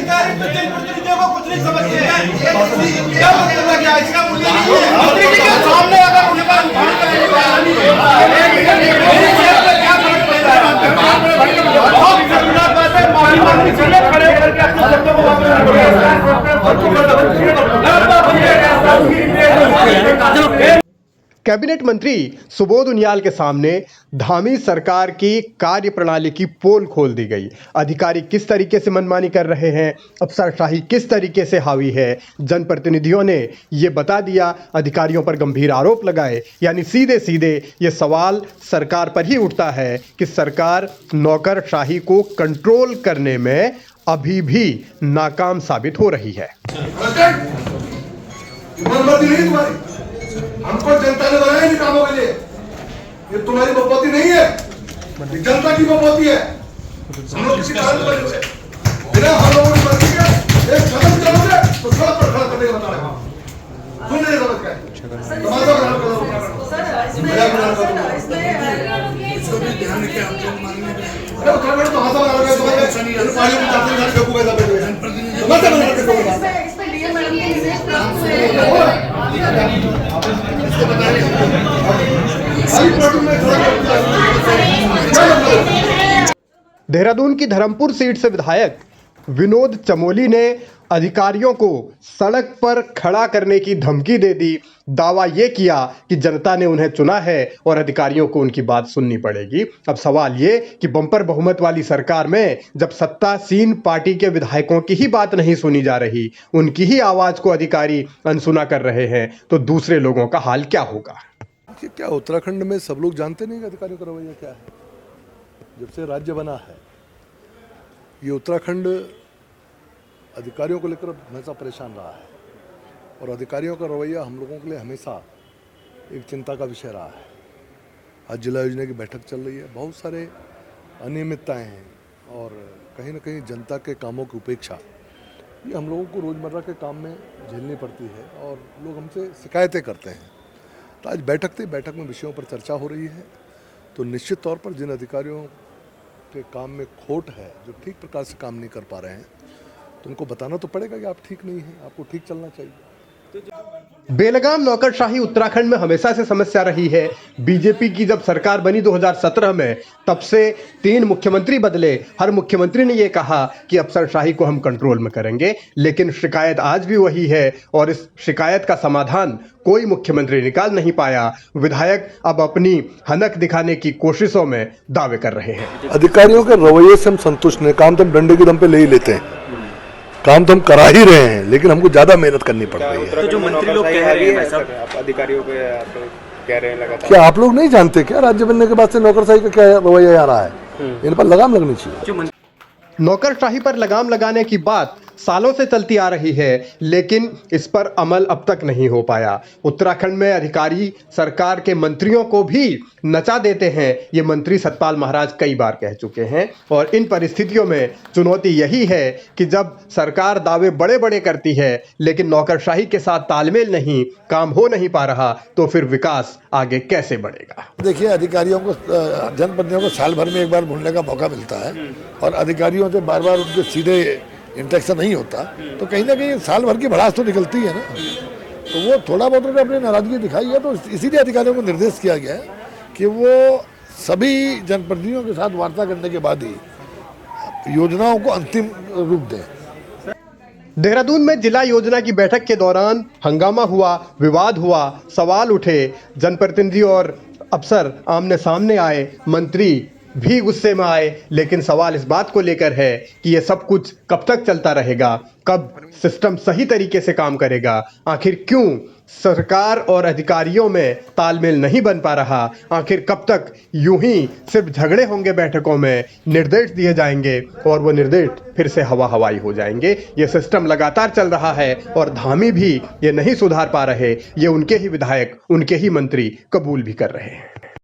अधिकारी जनप्रतिनिधियों को कुछ नहीं समझते हैं। क्या मतलब है? क्या इसका मूल्य नहीं है? मंत्री जी के सामने अगर उनका कैबिनेट मंत्री सुबोध उनियाल के सामने धामी सरकार की कार्यप्रणाली की पोल खोल दी गई। अधिकारी किस तरीके से मनमानी कर रहे हैं, अफसरशाही किस तरीके से हावी है, जनप्रतिनिधियों ने ये बता दिया, अधिकारियों पर गंभीर आरोप लगाए। यानी सीधे सीधे ये सवाल सरकार पर ही उठता है कि सरकार नौकरशाही को कंट्रोल करने में अभी भी नाकाम साबित हो रही है। हमको जनता ने बनाया इन कामों के लिए। ये तुम्हारी बकौती नहीं है, जनता की बकौती है। हम लोग किसी कारण बिना हम लोगों की मर्जी के एक कदम चलोगे तो सड़क पर खड़ा करने का बता रहे हैं। सुन नहीं समझ गए? तमाशा बना कर तो हाथा बना रहे हैं। पानी में जाते हैं बेवकूफ ऐसा बैठे हैं। तमाशा बना के देहरादून की धर्मपुर सीट से विधायक विनोद चमोली ने अधिकारियों को सड़क पर खड़ा करने की धमकी दे दी। दावा ये किया कि जनता ने उन्हें चुना है और अधिकारियों को उनकी बात सुननी पड़ेगी। अब सवाल ये कि बंपर बहुमत वाली सरकार में जब सत्तासीन पार्टी के विधायकों की ही बात नहीं सुनी जा रही, उनकी ही आवाज को अधिकारी अनसुना कर रहे हैं, तो दूसरे लोगों का हाल क्या होगा? क्या उत्तराखंड में सब लोग जानते नहीं कि अधिकारियों का रवैया क्या है? जब से राज्य बना है ये उत्तराखंड अधिकारियों को लेकर हमेशा परेशान रहा है और अधिकारियों का रवैया हम लोगों के लिए हमेशा एक चिंता का विषय रहा है। आज जिला योजना की बैठक चल रही है, बहुत सारे अनियमितताएं हैं और कहीं ना कहीं जनता के कामों की उपेक्षा ये हम लोगों को रोज़मर्रा के काम में झेलनी पड़ती है और लोग हमसे शिकायतें करते हैं। तो आज बैठक थी, बैठक में विषयों पर चर्चा हो रही है। तो निश्चित तौर पर जिन अधिकारियों के काम में खोट है, जो ठीक प्रकार से काम नहीं कर पा रहे हैं, तो उनको बताना तो पड़ेगा कि आप ठीक नहीं हैं, आपको ठीक चलना चाहिए। बेलगाम नौकरशाही उत्तराखंड में हमेशा से समस्या रही है। बीजेपी की जब सरकार बनी 2017 में, तब से 3 मुख्यमंत्री बदले। हर मुख्यमंत्री ने यह कहा कि अफसरशाही को हम कंट्रोल में करेंगे, लेकिन शिकायत आज भी वही है और इस शिकायत का समाधान कोई मुख्यमंत्री निकाल नहीं पाया। विधायक अब अपनी हनक दिखाने की कोशिशों में दावे कर रहे हैं। अधिकारियों के रवैये से हम संतुष्ट नहीं। काम तो हम डंडे के दम पे ले ही लेते हैं, काम तो हम करा ही रहे हैं, लेकिन हमको ज्यादा मेहनत करनी पड़ रही है। तो जो मंत्री लोग कह रहे हैं सब अधिकारियों पे कह रहे हैं लगातार, क्या आप लोग नहीं जानते क्या राज्य बनने के बाद से नौकरशाही का क्या रवैया आ रहा है? इन पर लगाम लगनी चाहिए। नौकरशाही पर लगाम लगाने की बात सालों से चलती आ रही है, लेकिन इस पर अमल अब तक नहीं हो पाया। उत्तराखंड में अधिकारी सरकार के मंत्रियों को भी नचा देते हैं, ये मंत्री सतपाल महाराज कई बार कह चुके हैं। और इन परिस्थितियों में चुनौती यही है कि जब सरकार दावे बड़े बड़े करती है, लेकिन नौकरशाही के साथ तालमेल नहीं, काम हो नहीं पा रहा, तो फिर विकास आगे कैसे बढ़ेगा? देखिए, अधिकारियों को, जनप्रतिनिधियों को साल भर में एक बार भूलने का मौका मिलता है और अधिकारियों से बार बार उनके सीधे इंटरेक्शन नहीं होता, तो कहीं ना कहीं साल भर की भड़ास तो निकलती है ना। तो वो थोड़ा बहुत उन्होंने अपनी नाराजगी दिखाई है, तो इसीलिए अधिकारियों को निर्देश किया गया है कि वो सभी जनप्रतिनिधियों के साथ वार्ता करने के बाद ही योजनाओं को अंतिम रूप दें। देहरादून में जिला योजना की बैठक के दौरान हंगामा हुआ, विवाद हुआ, सवाल उठे, जनप्रतिनिधि और अफसर आमने सामने आए, मंत्री भी गुस्से में आए। लेकिन सवाल इस बात को लेकर है कि ये सब कुछ कब तक चलता रहेगा, कब सिस्टम सही तरीके से काम करेगा, आखिर क्यों सरकार और अधिकारियों में तालमेल नहीं बन पा रहा, आखिर कब तक यूं ही सिर्फ झगड़े होंगे बैठकों में, निर्देश दिए जाएंगे और वो निर्देश फिर से हवा हवाई हो जाएंगे। ये सिस्टम लगातार चल रहा है और धामी भी ये नहीं सुधार पा रहे, ये उनके ही विधायक, उनके ही मंत्री कबूल भी कर रहे हैं।